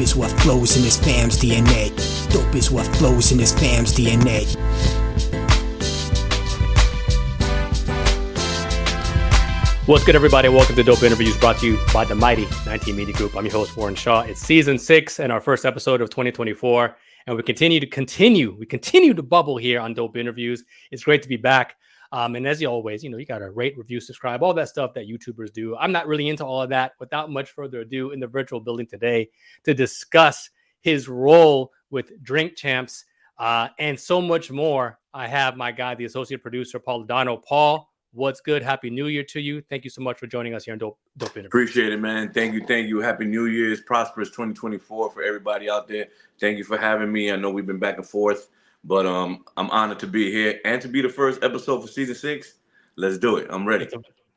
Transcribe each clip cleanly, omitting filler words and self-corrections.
is what flows in this fam's DNA. Dope is what flows in this fam's DNA. What's good, everybody? Welcome to Dope Interviews, brought to you by the mighty 19 Media Group. I'm your host, Warren Shaw. It's season 6 and our first episode of 2024, and we continue to bubble here on Dope Interviews. It's great to be back. And as always, you got to rate, review, subscribe, all that stuff that YouTubers do. I'm not really into all of that. Without much further ado, in the virtual building today to discuss his role with Drink Champs and so much more, I have my guy, the associate producer, Paul Londono. Paul, what's good? Happy New Year to you. Thank you so much for joining us here on Dope Interviews. Appreciate it, man. Thank you. Happy New Year's, prosperous 2024 for everybody out there. Thank you for having me. I know we've been back and forth, but I'm honored to be here and to be the first episode for season 6. Let's do it. I'm ready.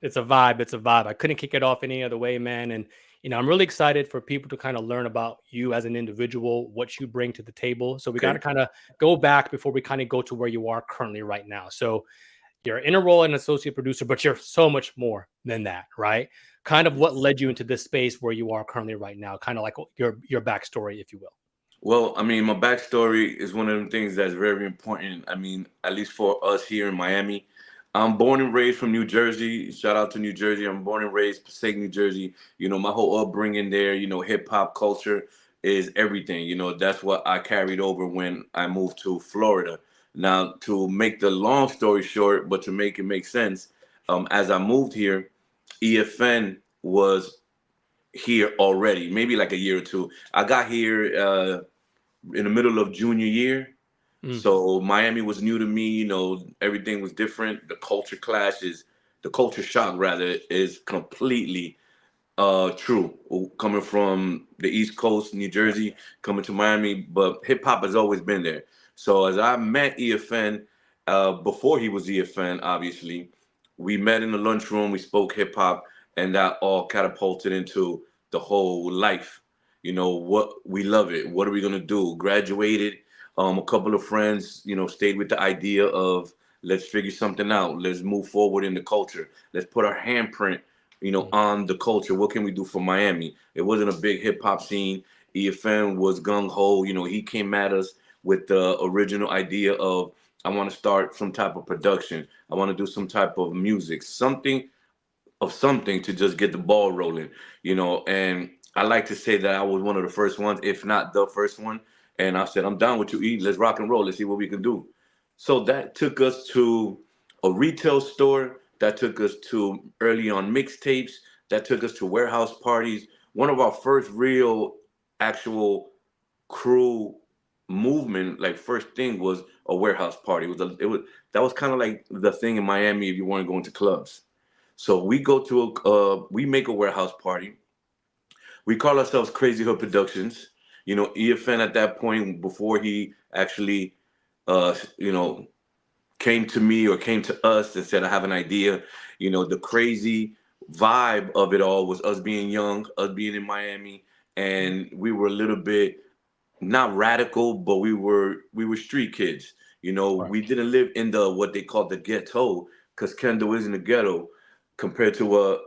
It's a vibe. I couldn't kick it off any other way, man. And I'm really excited for people to kind of learn about you as an individual, what you bring to the table. So we got to kind of go back before we kind of go to where you are currently right now. So you're in a role as an associate producer, but you're so much more than that, right? Kind of what led you into this space where you are currently right now, kind of like your backstory, if you will. Well, I mean, my backstory is one of them things that's very important. I mean, at least for us here in Miami. I'm born and raised from New Jersey. Shout out to New Jersey. I'm born and raised Passaic, New Jersey. My whole upbringing there, hip hop culture is everything. That's what I carried over when I moved to Florida. Now, to make the long story short, but to make it make sense, as I moved here, EFN was here already, maybe like a year or two. I got here in the middle of junior year. So Miami was new to me. Everything was different. The culture shock rather, is completely true. Coming from the East Coast, New Jersey, coming to Miami, but hip hop has always been there. So as I met EFN, before he was EFN, obviously, we met in the lunchroom, we spoke hip hop, and that all catapulted into the whole life. What we love it. What are we gonna do? Graduated. A couple of friends, stayed with the idea of let's figure something out. Let's move forward in the culture. Let's put our handprint, on the culture. What can we do for Miami? It wasn't a big hip hop scene. EFN was gung ho. He came at us with the original idea of, I want to start some type of production. I want to do some type of music, something to just get the ball rolling, and I like to say that I was one of the first ones, if not the first one. And I said, I'm down with you, E. Let's rock and roll. Let's see what we can do. So that took us to a retail store. That took us to early on mixtapes. That took us to warehouse parties. One of our first real actual crew movement, like first thing, was a warehouse party. That was kind of like the thing in Miami if you weren't going to clubs. So we go to we make a warehouse party. We call ourselves Crazy Hood Productions. EFN at that point, before he actually, came to me or came to us and said, I have an idea. The crazy vibe of it all was us being young, us being in Miami, and we were a little bit not radical, but we were street kids. Right. We didn't live in what they call the ghetto, because Kendall is in the ghetto, compared to what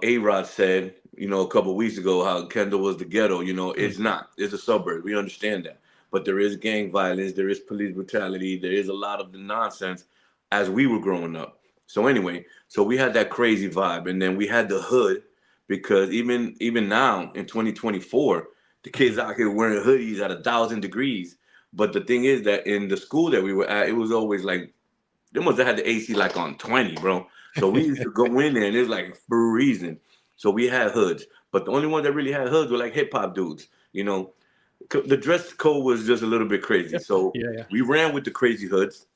A-Rod said, a couple of weeks ago, how Kendall was the ghetto. It's not. It's a suburb. We understand that. But there is gang violence. There is police brutality. There is a lot of the nonsense as we were growing up. So anyway, we had that crazy vibe. And then we had the hood, because even now in 2024, the kids out here wearing hoodies at 1,000 degrees. But the thing is that in the school that we were at, it was always like, they must have had the AC like on 20, bro. So we used to go in there and it's like freezing. So we had hoods, but the only ones that really had hoods were like hip hop dudes. The dress code was just a little bit crazy. So we ran with the crazy hoods.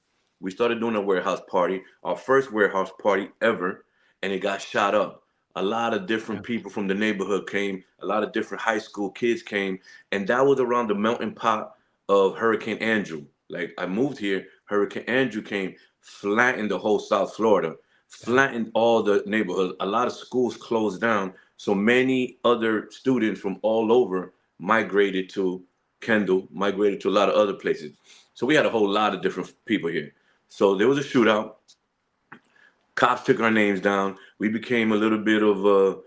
We started doing a warehouse party, our first warehouse party ever, and it got shot up. A lot of different people from the neighborhood came. A lot of different high school kids came, and that was around the melting pot of Hurricane Andrew. Like, I moved here, Hurricane Andrew came, flattened the whole South Florida, flattened all the neighborhoods. A lot of schools closed down. So many other students from all over migrated to Kendall, migrated to a lot of other places. So we had a whole lot of different people here. So there was a shootout. Cops took our names down. We became a little bit of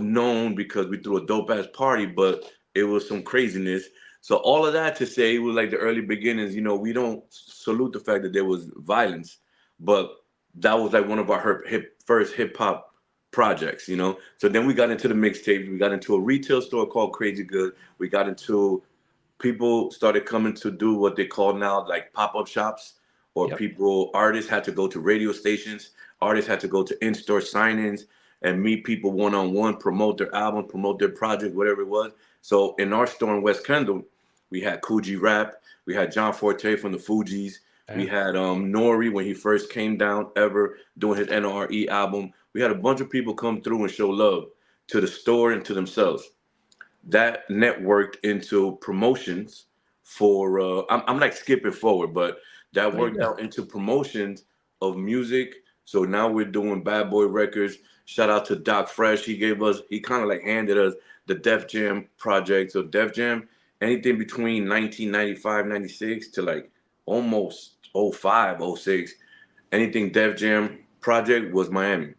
known because we threw a dope ass party, but It was some craziness. So all of that to say, it was like the early beginnings. We don't salute the fact that there was violence, but that was like one of our first hip hop projects. So then we got into the mixtapes. We got into a retail store called Crazy Good. We got into people started coming to do what they call now like pop-up shops, or Yep. artists had to go to radio stations, artists had to go to in-store signings and meet people one-on-one, promote their album, promote their project, whatever it was. So in our store in West Kendall, we had Coogee Rap, we had John Forte from the Fugees, we Damn. had Nori when he first came down ever doing his NRE album. We had a bunch of people come through and show love to the store and to themselves. That networked into promotions for I'm like skipping forward, but that Oh, you worked good. out into promotions of music. So now we're doing Bad Boy Records. Shout out to Doc Fresh. He kind of like handed us the Def Jam project. So Def Jam, anything between 1995, 96 to like almost '05, '06, anything Def Jam project was Miami.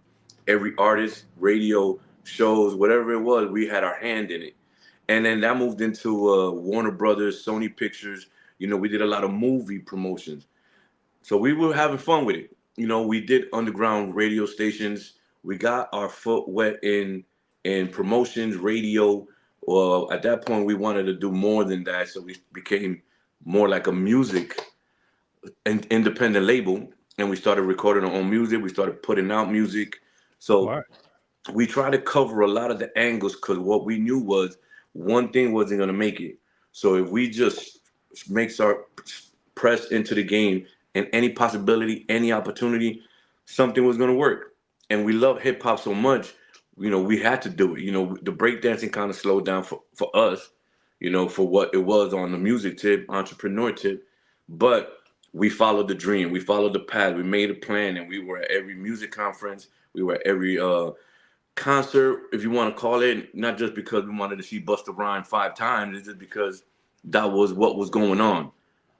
Every artist, radio, shows, whatever it was, we had our hand in it. And then that moved into Warner Brothers, Sony Pictures. We did a lot of movie promotions. So we were having fun with it. We did underground radio stations. We got our foot wet in promotions, radio. Well, at that point, we wanted to do more than that, so we became more like a music and independent label, and we started recording our own music. We started putting out music. So Word. we try to cover a lot of the angles because what we knew was one thing wasn't going to make it. So if we just makes our press into the game and any possibility, any opportunity, something was going to work. And we love hip hop so much, we had to do it. The breakdancing kind of slowed down for us, for what it was on the music tip, entrepreneur tip. But we followed the dream. We followed the path. We made a plan, and we were at every music conference. We were at every concert, if you want to call it, not just because we wanted to see Busta Rhymes 5 times. It's just because that was what was going on.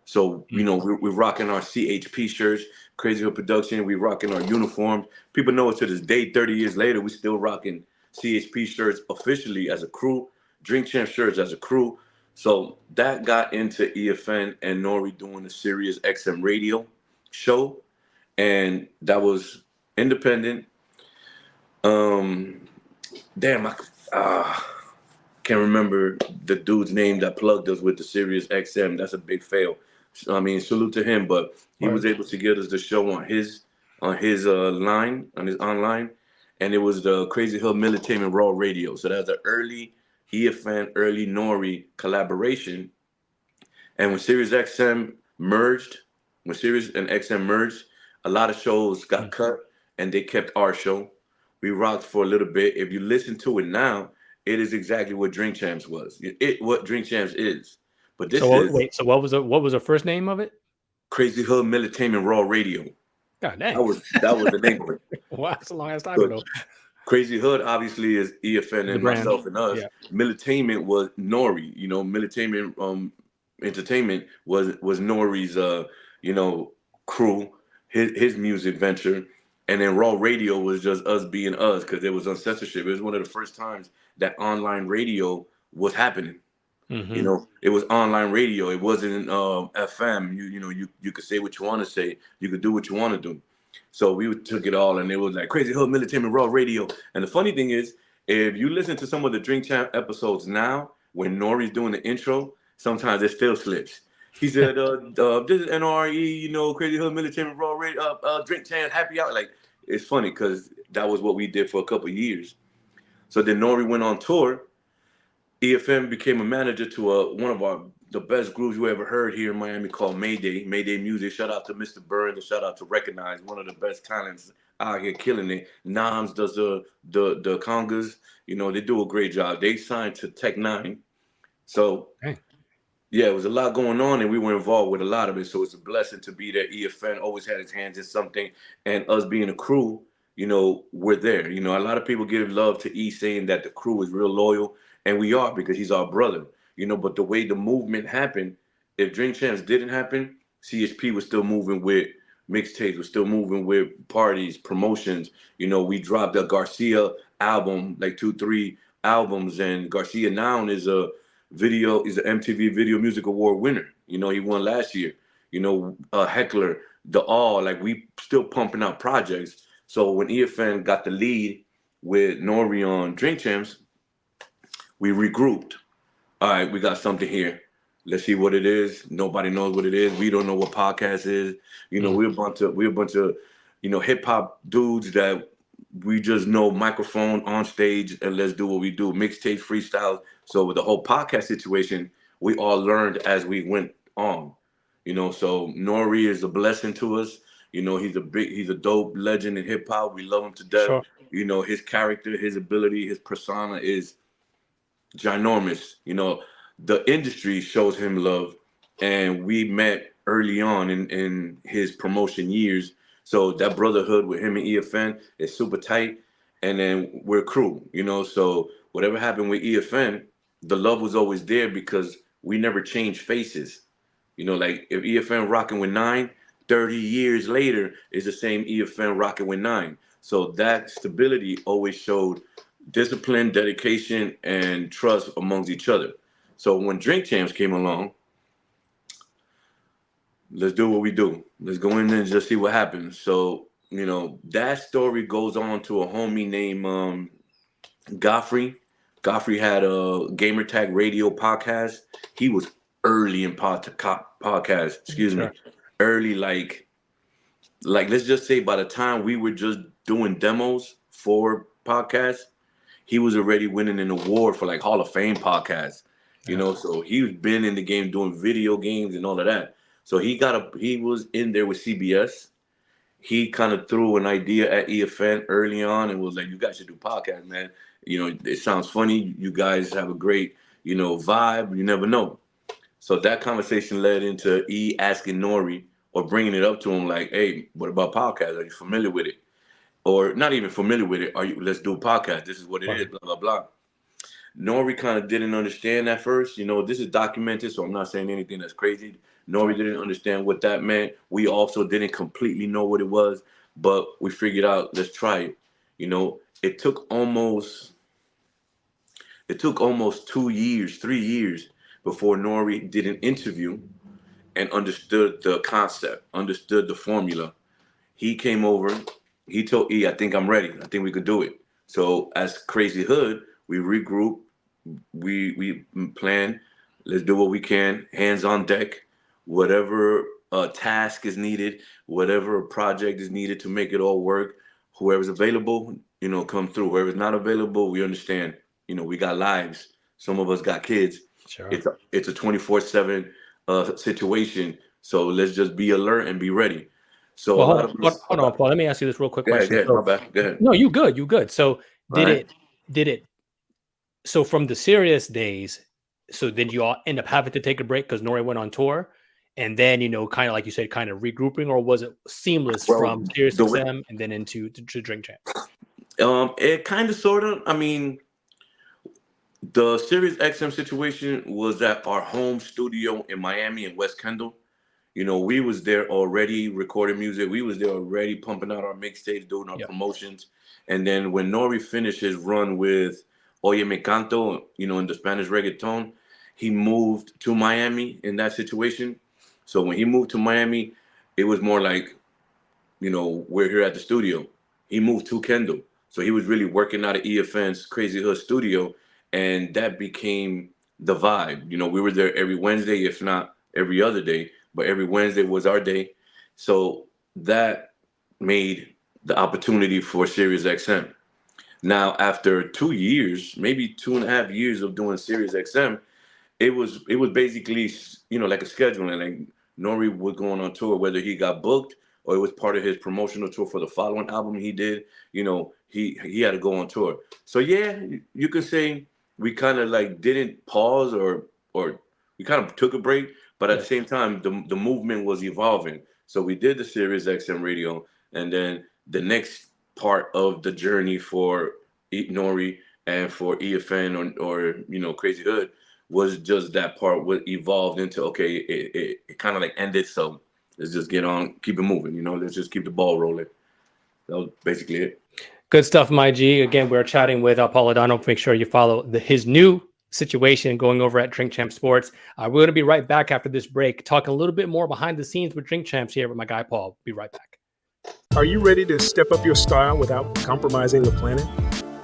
So, Mm. we're rocking our CHP shirts, Crazy Hood Production. We rocking our uniforms. People know it to this day, 30 years later, we still rocking CHP shirts officially as a crew, Drink Champ shirts as a crew. So that got into EFN and Nori doing the Sirius XM radio show. And that was independent. Um, Damn, I can't remember the dude's name that plugged us with the Sirius XM. That's a big fail. I mean, salute to him, but he was Word. able to get us the show on his line, on his online, and it was the Crazy Hill Military Raw Radio. So that's an early EFN, early Nori collaboration. And when Sirius XM merged, when Sirius and XM merged, a lot of shows got Mm. cut, and they kept our show. We rocked for a little bit. If you listen to it now, it is exactly what Drink Champs was. What Drink Champs is. But So this is wait. So what was the first name of it? Crazy Hood Militainment Raw Radio. God dang. That was the name of it. Wow, that's a long ass time So ago. Crazy Hood obviously is EFN The and brand. myself and us. Yeah. Militainment was Nori. Militainment Entertainment was Nori's you know crew, his music venture, and then Raw Radio was just us being us because it was on censorship. It was one of the first times that online radio was happening. Mm-hmm. It was online radio. It wasn't FM. You could say what you want to say. You could do what you want to do. So we took it all, and it was like Crazy Hood Military Raw Radio. And the funny thing is, if you listen to some of the Drink Champ episodes now, when Nori's doing the intro, sometimes it still slips. He said, "This is NRE, Crazy Hood Military Raw Radio, Drink Champ Happy Hour." Like, it's funny because that was what we did for a couple of years. So then Nori went on tour. EFM became a manager to one of the best groups you ever heard here in Miami called Mayday. Mayday Music. Shout out to Mr. Burns and shout out to Recognize, one of the best talents out here killing it. Nams does the congas. They do a great job. They signed to Tech Nine. So Dang. yeah, it was a lot going on, and we were involved with a lot of it. So it's a blessing to be there. EFN always had his hands in something, and us being a crew, we're there. A lot of people give love to E, saying that the crew is real loyal, and we are because he's our brother. But the way the movement happened, if Drink Champs didn't happen, CHP was still moving with mixtapes, was still moving with parties, promotions. We dropped a Garcia album, like 2, 3 albums, and Garcia now is a video. He's an MTV Video Music Award winner. You know, he won last year. You know, Heckler, the all like we still pumping out projects. So when EFN got the lead with Nori on Drink Champs, we regrouped. All right, we got something here. Let's see what it is. Nobody knows what it is. We don't know what podcast is. You know, we're a bunch of hip hop dudes that we just know microphone on stage and let's do what we do. Mixtape freestyles. So with the whole podcast situation, we all learned as we went on. You know, so Nori is a blessing to us. You know, he's a dope legend in hip hop. We love him to death. Sure. You know, his character, his ability, his persona is ginormous. You know, the industry shows him love, and we met early on in his promotion years. So that brotherhood with him and EFN is super tight, and then we're crew. You know, so whatever happened with EFN, the love was always there because we never changed faces. You know, like if EFN rocking with nine, 30 years later is the same EFN rocking with nine. So that stability always showed discipline, dedication, and trust amongst each other. So when Drink Champs came along, let's do what we do. Let's go in there and just see what happens. So, you know, that story goes on to a homie named Godfrey. Godfrey had a Gamer Tag Radio podcast. He was early in podcast, excuse me. Sure. Early, like let's just say by the time we were just doing demos for podcasts, he was already winning an award for like Hall of Fame podcasts. You know, so he's been in the game doing video games and all of that. So he was in there with CBS. He kind of threw an idea at EFN early on and was like, "You guys should do podcasts, man. You know, it sounds funny. You guys have a great, vibe. You never know." So that conversation led into E asking Nori or bringing it up to him like, "Hey, what about podcasts? Are you familiar with it? Or not even familiar with it? Are you? Let's do a podcast. This is what it is. Blah blah blah." Nori kind of didn't understand at first. You know, this is documented, so I'm not saying anything that's crazy. Nori didn't understand what that meant. We also didn't completely know what it was, but we figured out, let's try it. You know, it took almost 2 years, 3 years before Nori did an interview and understood the concept, understood the formula. He came over, he told E, I think I'm ready. I think we could do it. So as Crazy Hood, we regroup, we plan, let's do what we can, hands on deck, whatever task is needed, whatever project is needed to make it all work. Whoever's available, come through. Whoever's not available, we understand. We got lives. Some of us got kids. Sure. It's a 24/7 situation. So let's just be alert and be ready. So Well, a lot of us. hold on, Paul. Let me ask you this real quick Go ahead, question. go ahead. My bad. Go ahead. No, you good. So All right. did it? So from the serious days, so did you all end up having to take a break because Nori went on tour, and then kind of like you said, kind of regrouping, or was it seamless Well, from Sirius the way, XM and then into to Drink Champs? it kind of sort of. I mean, the Sirius XM situation was at our home studio in Miami in West Kendall. We was there already recording music. We was there already pumping out our mixtapes, doing our Yep. promotions. And then when Nori finished his run with Oye Me Canto, in the Spanish reggaeton, he moved to Miami in that situation. So when he moved to Miami, it was more like, we're here at the studio. He moved to Kendall. So he was really working out of EFN's Crazy Hood studio. And that became the vibe. We were there every Wednesday, if not every other day, but every Wednesday was our day. So that made the opportunity for Sirius XM. Now, after 2 years, maybe 2.5 years of doing Sirius XM, it was basically like a scheduling. Like Nori was going on tour, whether he got booked or it was part of his promotional tour for the following album he did. He had to go on tour. So yeah, you could say we kind of like didn't pause or we kind of took a break, but at the same time the movement was evolving. So we did the Sirius XM radio, and then the next part of the journey for Nori and for EFN or Crazy Hood was just that part what evolved into, okay, it kind of like ended, so let's just get on, keep it moving, let's just keep the ball rolling. That was basically it. Good stuff, my G. Again, we're chatting with Paul Londono. Make sure you follow his new situation going over at Drink Champ Sports. We're going to be right back after this break, talking a little bit more behind the scenes with Drink Champs here with my guy Paul. Be right back. Are you ready to step up your style without compromising the planet?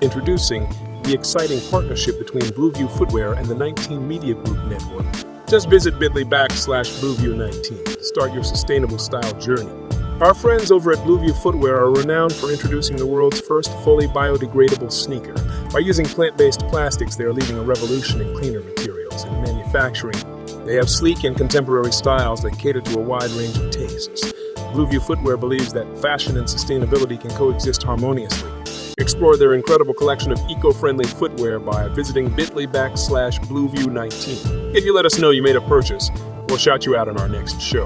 Introducing the exciting partnership between Blueview Footwear and the 19 Media Group Network. Just visit bit.ly/Blueview19 to start your sustainable style journey. Our friends over at Blueview Footwear are renowned for introducing the world's first fully biodegradable sneaker. By using plant-based plastics, they are leading a revolution in cleaner materials and manufacturing. They have sleek and contemporary styles that cater to a wide range of tastes. Blueview Footwear believes that fashion and sustainability can coexist harmoniously. Explore their incredible collection of eco-friendly footwear by visiting bit.ly/Blueview19. If you let us know you made a purchase, we'll shout you out on our next show.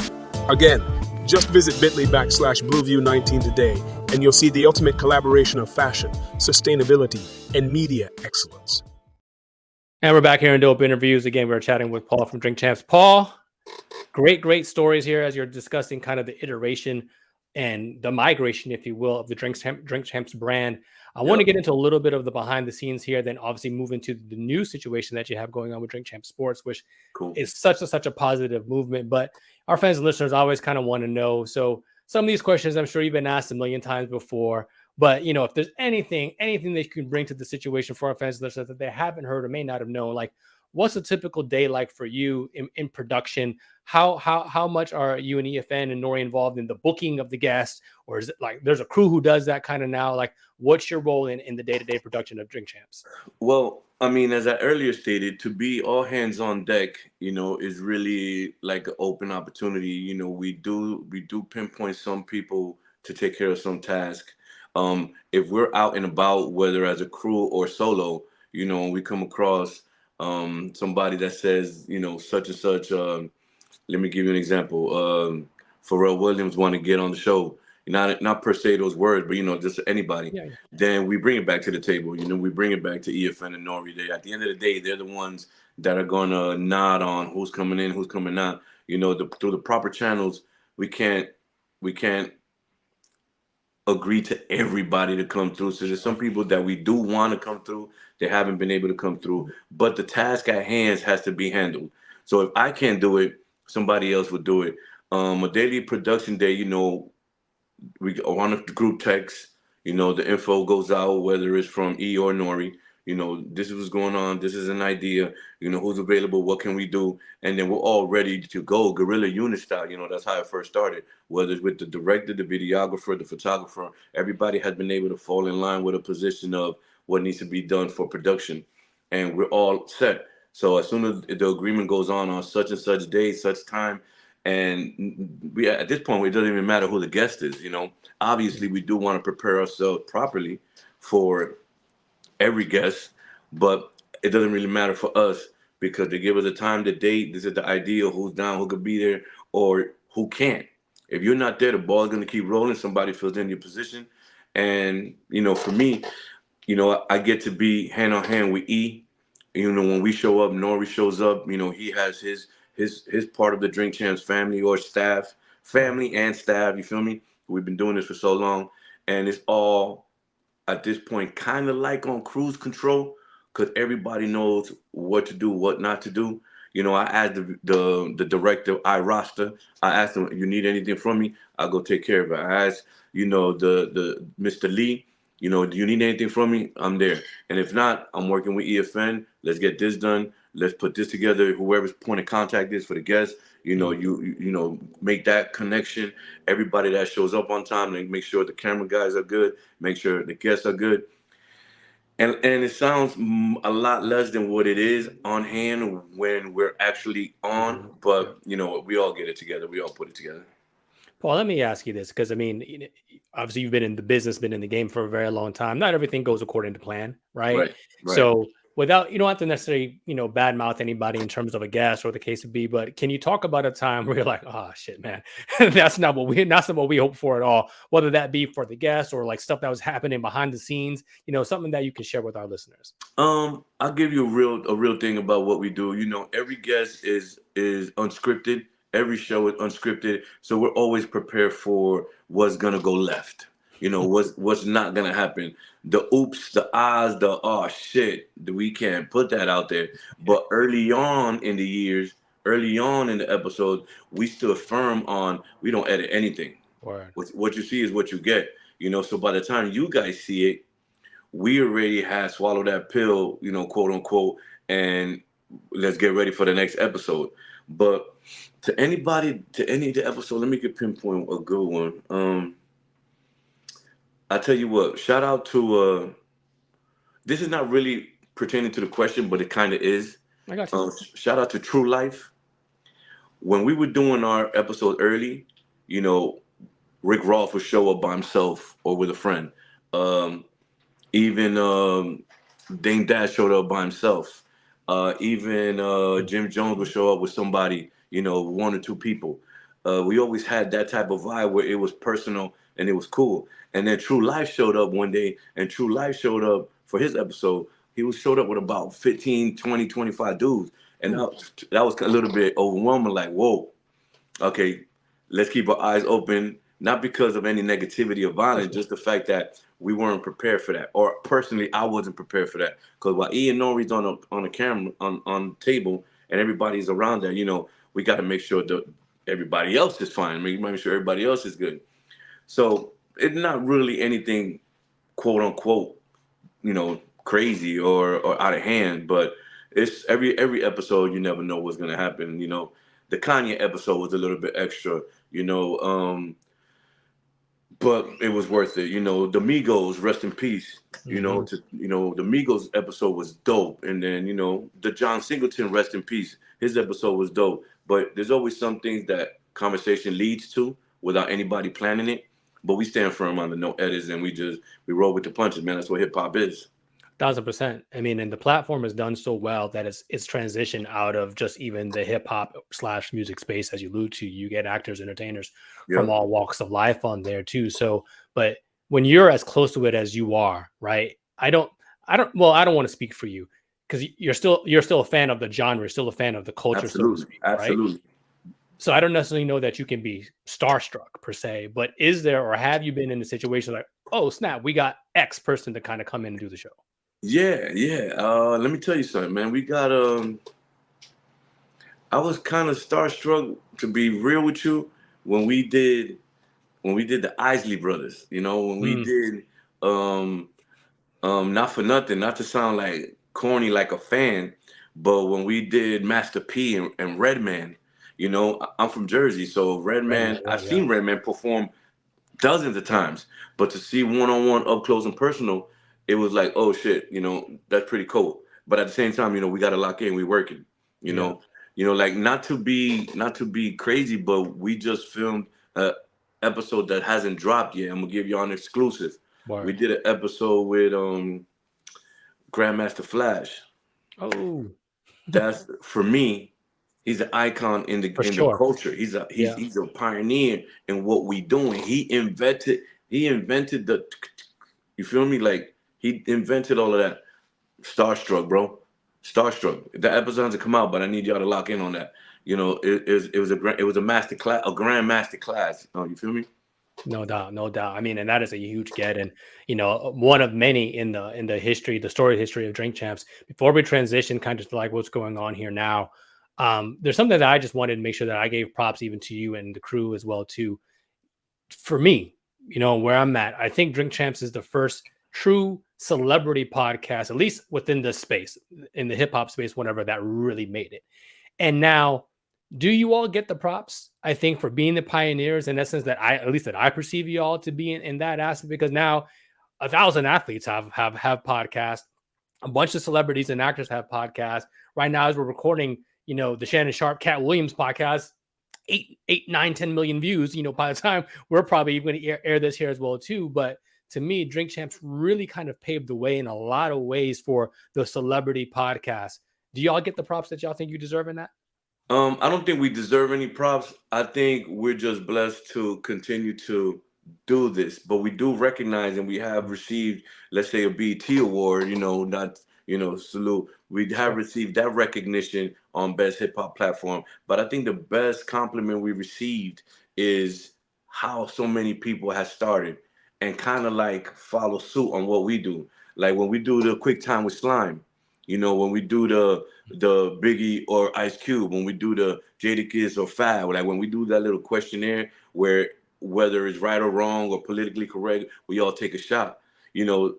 Again, just visit bit.ly/Blueview19 today, and you'll see the ultimate collaboration of fashion, sustainability, and media excellence. And we're back here in Dope Interviews. Again, we're chatting with Paul from Drink Champs. Paul, great stories here as you're discussing kind of the iteration and the migration, if you will, of the Drink Champs brand. I want to get into a little bit of the behind the scenes here, then obviously move into the new situation that you have going on with Drink Champs Sports, which is such a positive movement. But our fans and listeners always kind of want to know. So some of these questions, I'm sure you've been asked a million times before. But, you know, if there's anything that you can bring to the situation for our fans and listeners that they haven't heard or may not have known, like what's a typical day like for you in production? How much are you and EFN and Nori involved in the booking of the guests? Or is it like there's a crew who does that kind of now? Like, what's your role in the day-to-day production of Drink Champs? Well, I mean, as I earlier stated, to be all hands on deck, you know, is really like an open opportunity. You know, we do pinpoint some people to take care of some task. If we're out and about, whether as a crew or solo, you know, we come across somebody that says, you know, such and such. Let me give you an example. Pharrell Williams want to get on the show. Not per se those words, but you know, just anybody. Yeah. Then we bring it back to the table. You know, we bring it back to EFN and Nori. At the end of the day, they're the ones that are gonna nod on who's coming in, who's coming out. You know, through the proper channels, we can't agree to everybody to come through. So there's some people that we do want to come through. They haven't been able to come through, but the task at hand has to be handled. So if I can't do it, somebody else would do it. A daily production day, you know, we on the group text, you know, the info goes out, whether it's from E or Nori, you know, this is what's going on, this is an idea, you know, who's available, what can we do? And then we're all ready to go, guerrilla unit style. You know, that's how it first started, whether it's with the director, the videographer, the photographer. Everybody has been able to fall in line with a position of what needs to be done for production, and we're all set. So as soon as the agreement goes on such and such day, such time, and we at this point, it doesn't even matter who the guest is. You know, obviously, we do want to prepare ourselves properly for every guest, but it doesn't really matter for us because they give us a time, the date. This is the idea of who's down, who could be there, or who can't. If you're not there, the ball's going to keep rolling. Somebody fills in your position, and you know, for me, you know, I get to be hand on hand with E. You know, when we show up, Nori shows up. You know, he has his part of the Drink Champs family or staff, family and staff. You feel me? We've been doing this for so long, and it's all at this point kind of like on cruise control because everybody knows what to do, what not to do. You know, I asked the director, I roster. I asked him, "You need anything from me? I'll go take care of it." I asked, you know, the Mr. Lee, you know, "Do you need anything from me?" I'm there. And if not, I'm working with EFN. Let's get this done. Let's put this together. Whoever's point of contact is for the guests, you know, you know, make that connection. Everybody that shows up on time, and make sure the camera guys are good, make sure the guests are good. And it sounds a lot less than what it is on hand when we're actually on, but you know, we all get it together. We all put it together. Paul, let me ask you this, because I mean, obviously you've been in the business, been in the game for a very long time. Not everything goes according to plan, right? Right. So without, you don't have to necessarily, you know, badmouth anybody in terms of a guest or the case would be, but can you talk about a time where you're like, oh shit, man, that's not what we hope for at all, whether that be for the guest or like stuff that was happening behind the scenes, you know, something that you can share with our listeners. I'll give you a real thing about what we do. You know, every guest is unscripted. Every show is unscripted, so we're always prepared for what's gonna go left. what's not gonna happen. The oops, the ahs, the oh shit, we can't put that out there. But early on in the years, early on in the episode, we stood firm on we don't edit anything. Word. What you see is what you get. So by the time you guys see it, we already had swallowed that pill, quote unquote, and let's get ready for the next episode. But to anybody, to any of the episode, let me get pinpoint a good one. I tell you what, shout out to this is not really pertaining to the question, but it kind of is. I got you. Shout out to True Life. When we were doing our episode early, you know, Rick Ross would show up by himself or with a friend. Even Dane Dash showed up by himself. Even Jim Jones would show up with somebody, one or two people. We always had that type of vibe where it was personal and it was cool. And then True Life showed up one day, and True Life showed up for his episode. He was showed up with about 15, 20, 25 dudes. And that was a little bit overwhelming, like, whoa, okay, let's keep our eyes open, not because of any negativity or violence, just the fact that we weren't prepared for that. Or personally, I wasn't prepared for that. Because while Ian Nori's on a camera, on the table, and everybody's around there, we got to make sure that everybody else is fine. Make sure everybody else is good. So it's not really anything, quote unquote, crazy or out of hand, but it's every episode. You never know what's gonna happen. The Kanye episode was a little bit extra, but it was worth it. The Migos, rest in peace. The Migos episode was dope, and then the John Singleton, rest in peace. His episode was dope, but there's always some things that conversation leads to without anybody planning it. But we stand firm on the no edits, and we roll with the punches, man. That's what hip hop is. 1,000%. I mean, and the platform has done so well that it's transitioned out of just even the hip hop / music space, as you allude to. You get actors, entertainers from all walks of life on there too. So, but when you're as close to it as you are, right? I don't want to speak for you because you're still a fan of the genre, still a fan of the culture, Absolutely. so to speak, Absolutely. Right? So I don't necessarily know that you can be starstruck per se, but is there or have you been in a situation like, oh snap, we got X person to kind of come in and do the show? Yeah. Let me tell you something, man. We got I was kind of starstruck, to be real with you, when we did the Isley Brothers. When we did not for nothing, not to sound like corny like a fan, but when we did Master P and Redman, I'm from Jersey, so Redman, I've seen Redman perform dozens of times, but to see one-on-one, up close and personal, it was like, oh shit, that's pretty cool. But at the same time, we got to lock in, we working, like not to be crazy, but we just filmed a episode that hasn't dropped yet. I'm gonna give y'all an exclusive. Word. We did an episode with Grandmaster Flash. Oh, That's, for me, he's an icon in the culture. He's a pioneer in what we doing. He invented the, you feel me? Like, he invented all of that. Starstruck, bro. Starstruck. The episode hasn't come out, but I need y'all to lock in on that. It was a master class, a grand master class. You feel me? No doubt. I mean, and that is a huge get, and one of many in the history, the story history of Drink Champs. Before we transition, kind of to like what's going on here now, there's something that I just wanted to make sure that I gave props even to you and the crew as well too. For me, where I'm at, I think Drink Champs is the first true celebrity podcast, at least within this space, in the hip hop space, whatever, that really made it. And now, do you all get the props, I think, for being the pioneers in essence that I perceive you all to be in that aspect? Because now 1,000 athletes have podcasts, a bunch of celebrities and actors have podcasts. Right now, as we're recording, the Shannon Sharp, Cat Williams podcast, 8, 9, 10 million views, by the time we're probably going to air this here as well too. But to me, Drink Champs really kind of paved the way in a lot of ways for the celebrity podcast. Do y'all get the props that y'all think you deserve in that? I don't think we deserve any props. I think we're just blessed to continue to do this, but we do recognize, and we have received, let's say, a BET award, salute. We have received that recognition on Best Hip Hop Platform. But I think the best compliment we received is how so many people have started. and kind of like follow suit on what we do. Like when we do the quick time with slime, when we do the Biggie or Ice Cube, when we do the Jadakiss or Fab, like when we do that little questionnaire where whether it's right or wrong or politically correct, we all take a shot.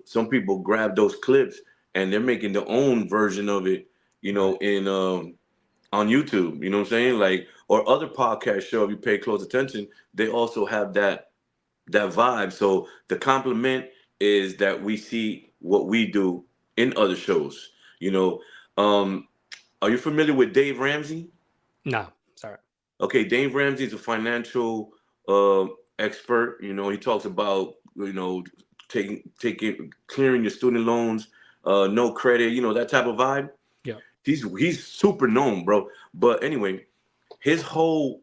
Some people grab those clips and they're making their own version of it, in on YouTube. You know what I'm saying? Like, or other podcast show, if you pay close attention, they also have that vibe. So the compliment is that we see what we do in other shows. You know, are you familiar with Dave Ramsey? No, sorry. Okay, Dave Ramsey is a financial uh, expert. He talks about taking clearing your student loans, no credit, that type of vibe. Yeah. He's super known, bro. But anyway, his whole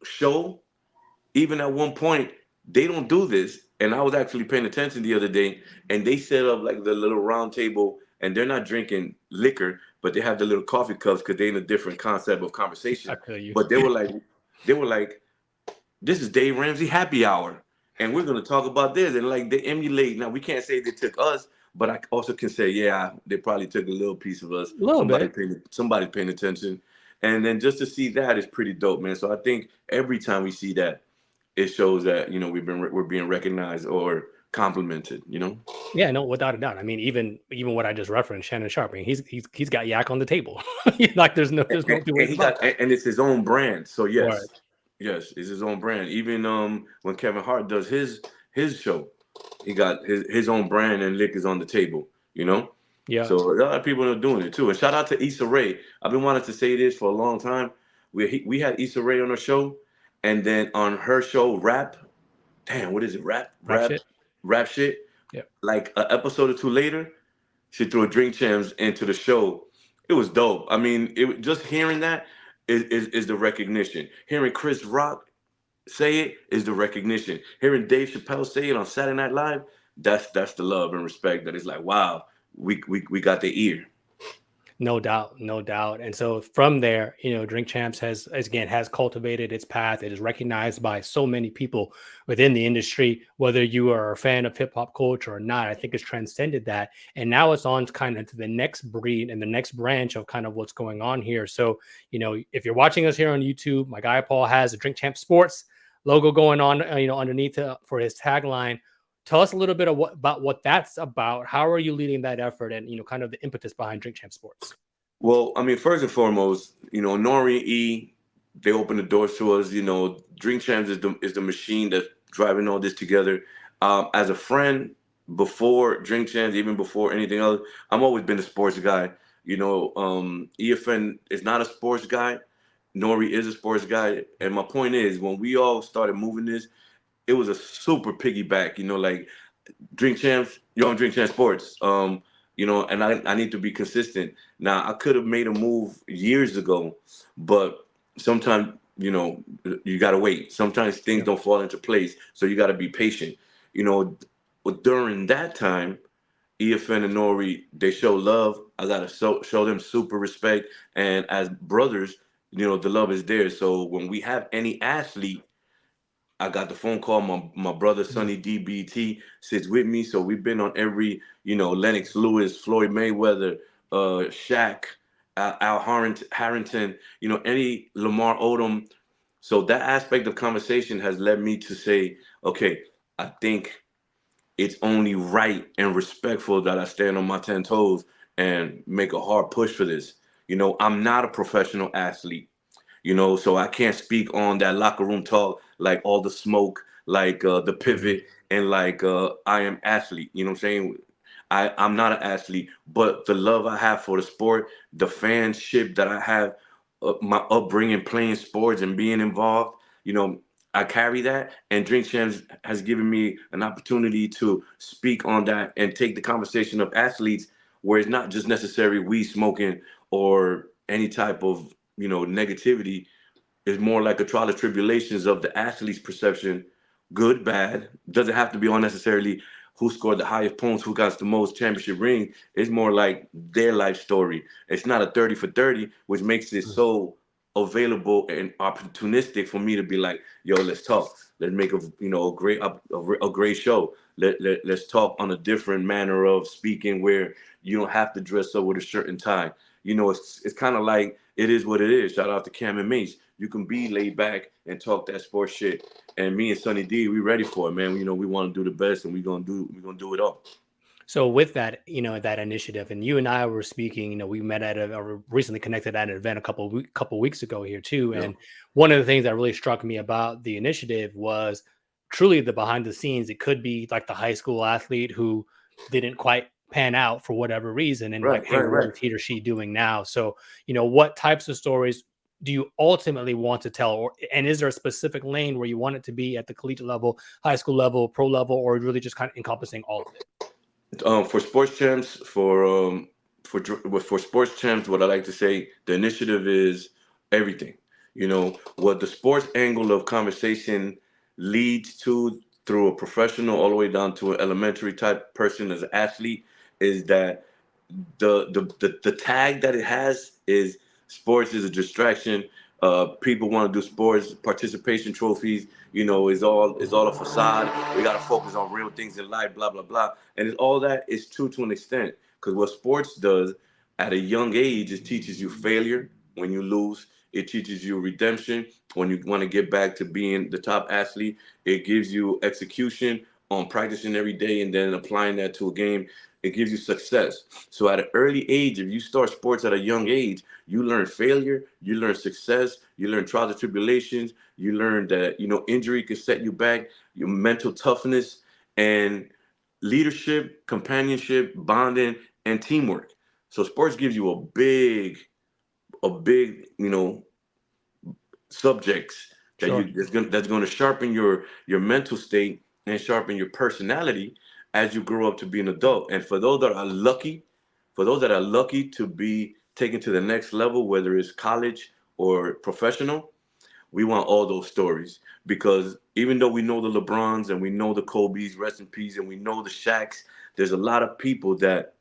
show, even at one point, they don't do this. And I was actually paying attention the other day, and they set up like the little round table, and they're not drinking liquor, but they have the little coffee cups because they're in a different concept of I conversation. feel you. But they were like, this is Dave Ramsey happy hour, and we're gonna talk about this, and like they emulate. Now we can't say they took us, but I also can say, yeah, they probably took a little piece of us. A little bit. Somebody's paying attention, and then just to see that is pretty dope, man. So I think every time we see that, it shows that we're being recognized or complimented. Yeah, no, without a doubt. I mean, even what I just referenced, Shannon Sharp. I mean, he's got yak on the table. Like there's no two And ways he about got that. and it's his own brand. So Right. yes, it's his own brand. Even when Kevin Hart does his show, he got his own brand, and lick is on the table. Yeah. So a lot of people are doing it too. And shout out to Issa Rae. I've been wanting to say this for a long time. We had Issa Rae on our show, and then on her show, what is it? Rap shit. Rap shit. Yeah. Like an episode or two later, she threw a Drink Champs into the show. It was dope. I mean, just hearing that is the recognition. Hearing Chris Rock say it is the recognition. Hearing Dave Chappelle say it on Saturday Night Live, that's the love and respect. That is like, wow, we got the ear. No doubt, no doubt. And so from there, Drink Champs has cultivated its path. It is recognized by so many people within the industry, whether you are a fan of hip hop culture or not. I think it's transcended that. And now it's on kind of to the next breed and the next branch of kind of what's going on here. So, if you're watching us here on YouTube, my guy Paul has a Drink Champs Sports logo going on, underneath for his tagline. Tell us a little bit about what that's about. How are you leading that effort, and kind of the impetus behind Drink Champ Sports? Well, I mean, first and foremost, Nori E, they opened the doors to us. Drink Champs is the machine that's driving all this together. As a friend, before Drink Champs, even before anything else, I've always been a sports guy. EFN is not a sports guy. Nori is a sports guy. And my point is, when we all started moving this, it was a super piggyback, like Drink Champs, you're on Drink Champs Sports. And I need to be consistent. Now, I could have made a move years ago, but sometimes, you got to wait. Sometimes things don't fall into place, so you got to be patient. But during that time, EFN and Nori, they show love. I got to show them super respect. And as brothers, the love is there. So when we have any athlete, I got the phone call. My brother Sonny DBT sits with me, so we've been on every Lennox Lewis, Floyd Mayweather, Shaq, Al Harrington, any Lamar Odom. So that aspect of conversation has led me to say, okay, I think it's only right and respectful that I stand on my 10 toes and make a hard push for this. I'm not a professional athlete. So I can't speak on that locker room talk, like all the smoke, like the pivot, and like I am athlete. You know what I'm saying? I'm not an athlete, but the love I have for the sport, the fanship that I have, my upbringing playing sports and being involved, I carry that. And Drink Champs has given me an opportunity to speak on that and take the conversation of athletes where it's not just necessarily weed smoking or any type of negativity. Is more like a trial of tribulations of the athlete's perception, good, bad. Doesn't have to be all necessarily who scored the highest points, who got the most championship ring. It's more like their life story. It's not a 30 for 30, which makes it so available and opportunistic for me to be like, yo, let's talk. Let's make a great show. Let's talk on a different manner of speaking where you don't have to dress up with a shirt and tie. It's kind of like it is what it is. Shout out to Cam and Mace. You can be laid back and talk that sports shit. And me and Sonny D, we ready for it, man. We want to do the best, and we're gonna do it all. So with that, that initiative, and you and I were speaking, we met at or recently connected at an event a couple weeks ago here too. Yeah. And one of the things that really struck me about the initiative was truly the behind the scenes. It could be like the high school athlete who didn't quite pan out for whatever reason, and like, Right, hey, right, what right. is he or she doing now? So, what types of stories do you ultimately want to tell, and is there a specific lane where you want it to be at the collegiate level, high school level, pro level, or really just kind of encompassing all of it? For sports champs, for sports champs, what I like to say, the initiative is everything. What the sports angle of conversation leads to through a professional all the way down to an elementary type person as an athlete is that the tag that it has is sports is a distraction. People want to do sports participation trophies. Is all a facade. We got to focus on real things in life. Blah blah blah. And all that is true to an extent because what sports does at a young age it teaches you failure when you lose. It teaches you redemption when you want to get back to being the top athlete. It gives you execution on practicing every day and then applying that to a game. It gives you success. So at an early age, if you start sports at a young age, you learn failure, you learn success, you learn trials and tribulations, you learn that injury can set you back, your mental toughness and leadership, companionship, bonding, and teamwork. So sports gives you a big subjects Sure. that's going to sharpen your mental state and sharpen your personality as you grow up to be an adult. And for those that are lucky to be taken to the next level, whether it's college or professional, we want all those stories because even though we know the LeBrons and we know the Kobe's, rest in peace, and we know the Shaqs, there's a lot of people that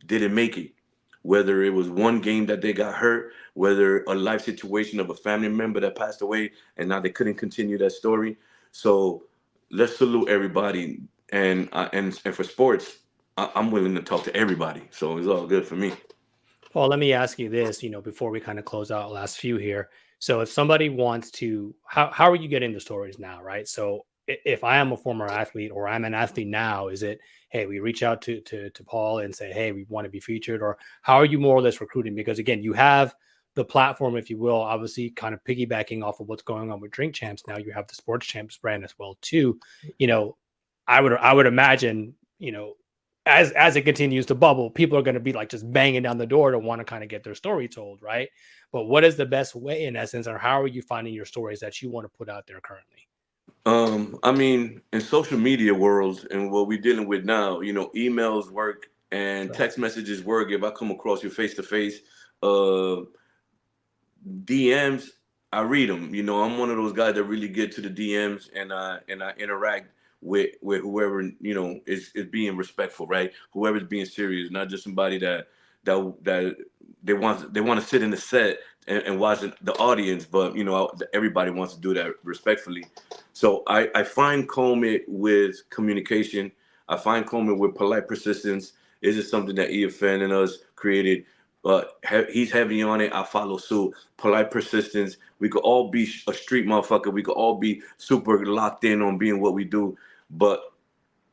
didn't make it. Whether it was one game that they got hurt, whether a life situation of a family member that passed away and now they couldn't continue that story. So let's salute everybody. And for sports, I'm willing to talk to everybody. So it's all good for me. Paul, let me ask you this, before we kind of close out last few here. So if somebody wants to, how are you getting the stories now, right? So if I am a former athlete or I'm an athlete now, is it, hey, we reach out to Paul and say, hey, we want to be featured, or how are you more or less recruiting? Because again, you have the platform, if you will, obviously kind of piggybacking off of what's going on with Drink Champs. Now you have the Sports Champs brand as well, too. You know, I would imagine, as it continues to bubble, people are going to be like just banging down the door to want to kind of get their story told, right? But what is the best way, in essence, or how are you finding your stories that you want to put out there currently? I mean, in social media world and what we're dealing with now, emails work and Right. text messages work. If I come across you face to face, uh, DMs, I read them. I'm one of those guys that really get to the DMs and I interact with whoever is being respectful, right? Whoever's being serious, not just somebody that they want to sit in the set and watch the audience, but everybody wants to do that respectfully. So I find comb it with communication. I find comb it with polite persistence. Is it something that EFN and us created? He's heavy on it. I follow suit. Polite persistence. We could all be a street motherfucker. We could all be super locked in on being what we do. But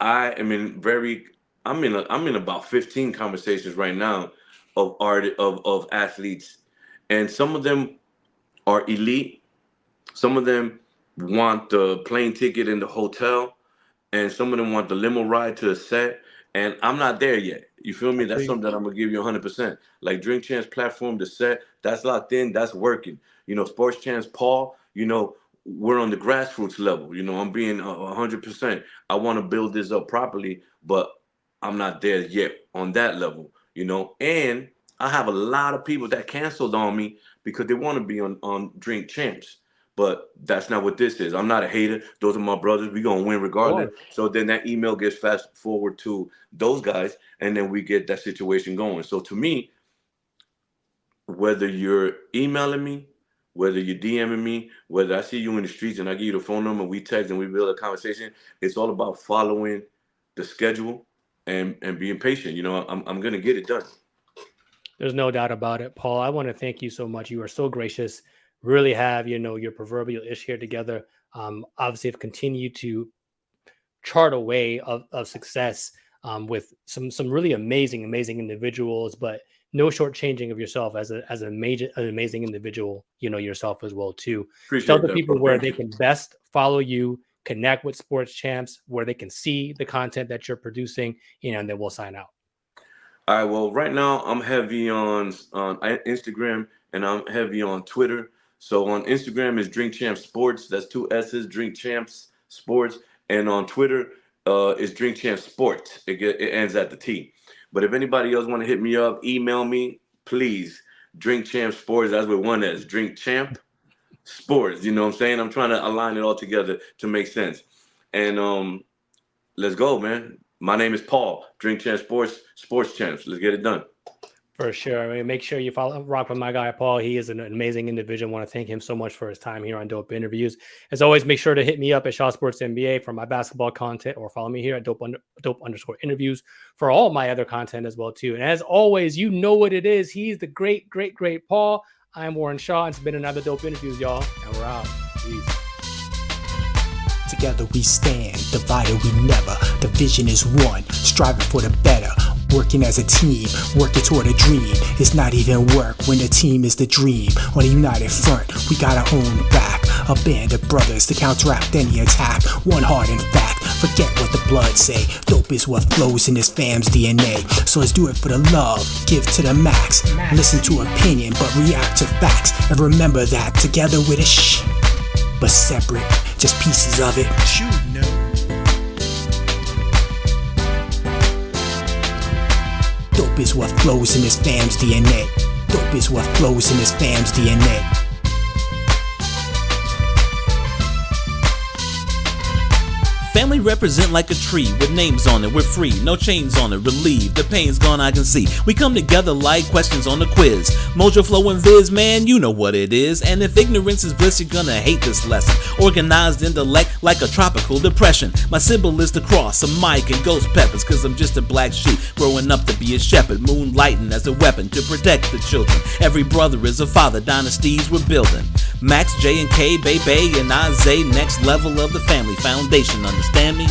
I am in very. I'm in about 15 conversations right now of of athletes, and some of them are elite. Some of them want the plane ticket in the hotel, and some of them want the limo ride to the set, and I'm not there yet. You feel I me? feel That's you. something that I'm gonna give you 100%. Like Drink Chance platform, the set, that's locked in, that's working. Sports Chance, Paul, we're on the grassroots level. I'm being 100%. I want to build this up properly, but I'm not there yet on that level. And I have a lot of people that canceled on me because they want to be on Drink Champs. But that's not what this is. I'm not a hater. Those are my brothers. We gonna win regardless. Sure. So then that email gets fast forward to those guys, and then we get that situation going. So to me, whether you're emailing me, whether you're DMing me, whether I see you in the streets and I give you the phone number, we text and we build a conversation. It's all about following the schedule and being patient. You know, I'm gonna get it done. There's no doubt about it, Paul. I want to thank you so much. You are so gracious. Really have, your proverbial ish here together. Obviously have continued to chart a way of success with some really amazing individuals, but no shortchanging of yourself as an amazing individual, yourself as well too. Appreciate Tell the that, people bro. where Thank they you. can best follow you, connect with Sports Champs, where they can see the content that you're producing, and then we'll sign out. All right. Well, right now I'm heavy on Instagram and I'm heavy on Twitter. So on Instagram is Drink Champs Sports. That's 2 S's, Drink Champs Sports. And on Twitter is Drink Champs Sports. It ends at the T. But if anybody else want to hit me up, email me, please. Drink Champ Sports. That's with 1 S. Drink Champ Sports. You know what I'm saying? I'm trying to align it all together to make sense. And let's go, man. My name is Paul. Drink Champs Sports Champs. Let's get it done. For sure. I mean, make sure you rock with my guy, Paul. He is an amazing individual. I want to thank him so much for his time here on Dope Interviews. As always, make sure to hit me up at Shaw Sports NBA for my basketball content, or follow me here at dope_interviews for all my other content as well, too. And as always, you know what it is. He's the great Paul. I'm Warren Shaw. It's been another Dope Interviews, y'all. And we're out. Peace. Together we stand, divided we never. The vision is one, striving for the better. Working as a team, working toward a dream. It's not even work when the team is the dream. On a united front, we got our own back. A band of brothers to counteract any attack. One heart in fact, forget what the blood say. Dope is what flows in this fam's DNA. So let's do it for the love, give to the max. Listen to opinion, but react to facts. And remember that together with a shh, but separate, just pieces of it. Dope is what flows in this fam's DNA. Dope is what flows in this fam's DNA. Family represent like a tree with names on it. We're free, no chains on it. Relieved, the pain's gone, I can see. We come together like questions on the quiz. Mojo Flow and Viz, man, you know what it is. And if ignorance is bliss, you're gonna hate this lesson. Organized intellect like a tropical depression. My symbol is the cross, a mic and ghost peppers. Cause I'm just a black sheep growing up to be a shepherd. Moonlighting as a weapon to protect the children. Every brother is a father, dynasties we're building. Max, J and K, Bay, and Isaiah, next level of the family foundation. Understand me?